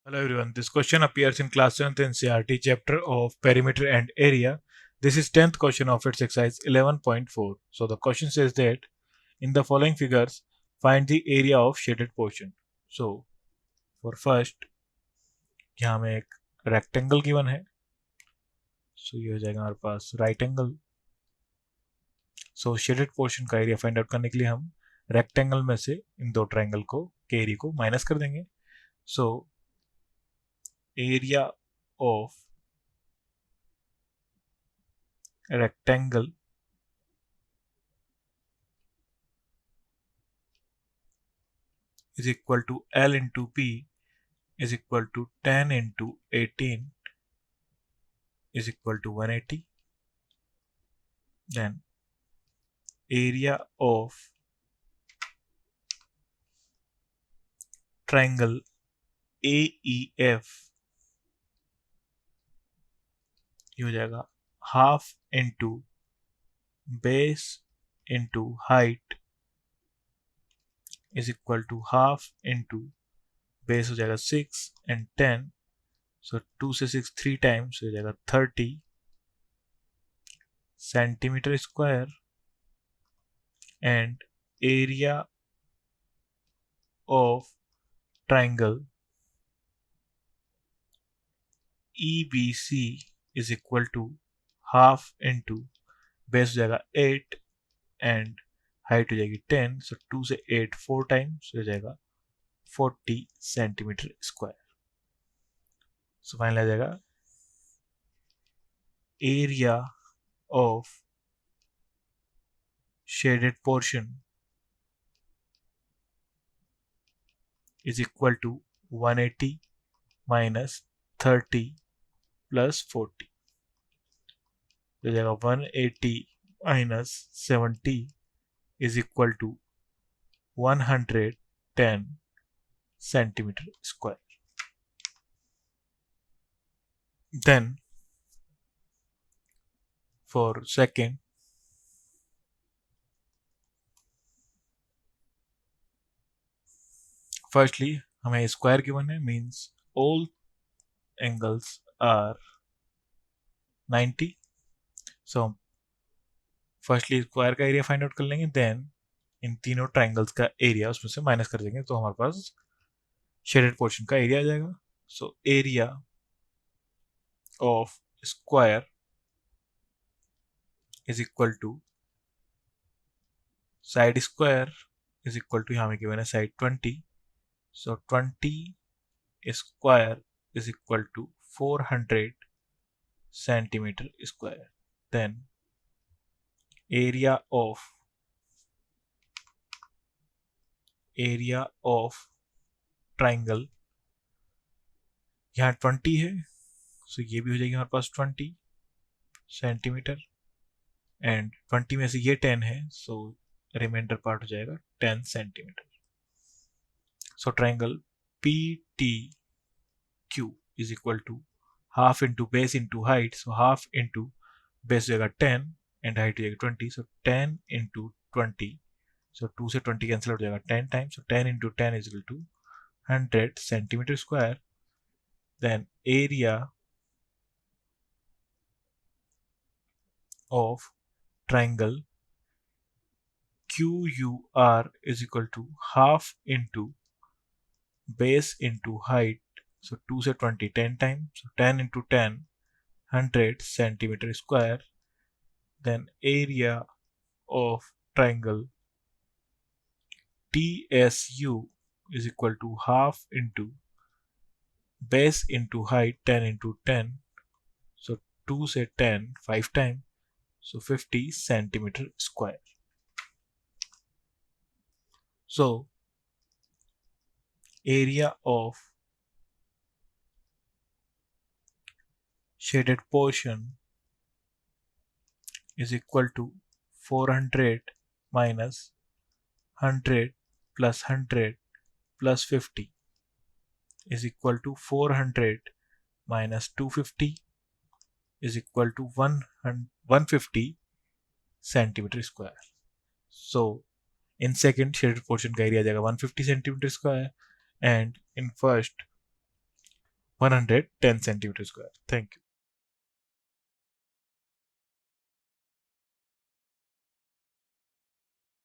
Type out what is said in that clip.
Hello everyone. This question appears in class 7th NCERT chapter of perimeter and area. This is 10th question of its exercise 11.4. So the question says that in the following figures find the area of shaded portion. So for first यहाँ हमें एक rectangle given है. सो ये हो जाएगा हमारे पास right angle. सो shaded portion का area find out करने के लिए हम रेक्टेंगल में से इन दो ट्राइंगल को के एरिया को माइनस कर देंगे. सो area of rectangle is equal to L into P is equal to 10 into 18 is equal to 180. Then area of triangle AEF ये हो जाएगा half into base into height is equal to half into base हो जाएगा 6 and 10. सो 2 से 6 3 times हो जाएगा 30 centimetre square. And area of triangle EBC is equal to half into base हो जाएगा 8 एंड हाइट हो जाएगी 10. सो 2 से 8 4 टाइम्स हो जाएगा 40 सेंटीमीटर स्क्वायर. सो फाइनल आ जाएगा area of shaded portion is equal to 180 minus 30 plus 40 हो जाएगा 180 minus 70 is equal to 110 centimeter square. Then for second, firstly हमें स्क्वायर गिवन है means all angles are 90. So firstly square का area find out कर लेंगे. Then in तीनों triangles का area उसमें से माइनस कर देंगे तो हमारे पास शेडेड पोर्शन का एरिया आ जाएगा. So area of square is equal to side square is equal to यहाँ में गिवन है side 20. So 20 square is equal to 400 centimetre square. Then area of triangle यहाँ 20 है. सो ये भी हो जाएगी हमारे पास 20 सेंटीमीटर एंड 20 में से ये 10 है. सो रिमाइंडर पार्ट हो जाएगा 10 centimetre. So triangle PTQ is equal to half into base into height. So half into base हो जाएगा 10 एंड हाइट हो जाएगी 20. सो 10 इंटू 20. सो 2 से 20 कैंसिल हो जाएगा 10 times. So 10 into 10 is equal to 100 centimetre square. Then area of triangle QUR is equal to half into base into height. So 2 से 20 10 times. So 10 into 10 100 centimeter square. Then area of triangle TSU is equal to half into base into height 10 into 10. So 2 से 10 5 times. So 50 centimeter square. So area of shaded portion is equal to 400 minus 100 plus 100 plus 50 is equal to 400 minus 250 is equal to 150 centimeter square. So in second shaded portion का area आ जाएगा 150 centimeter square and in first 110 centimeter square. Thank you.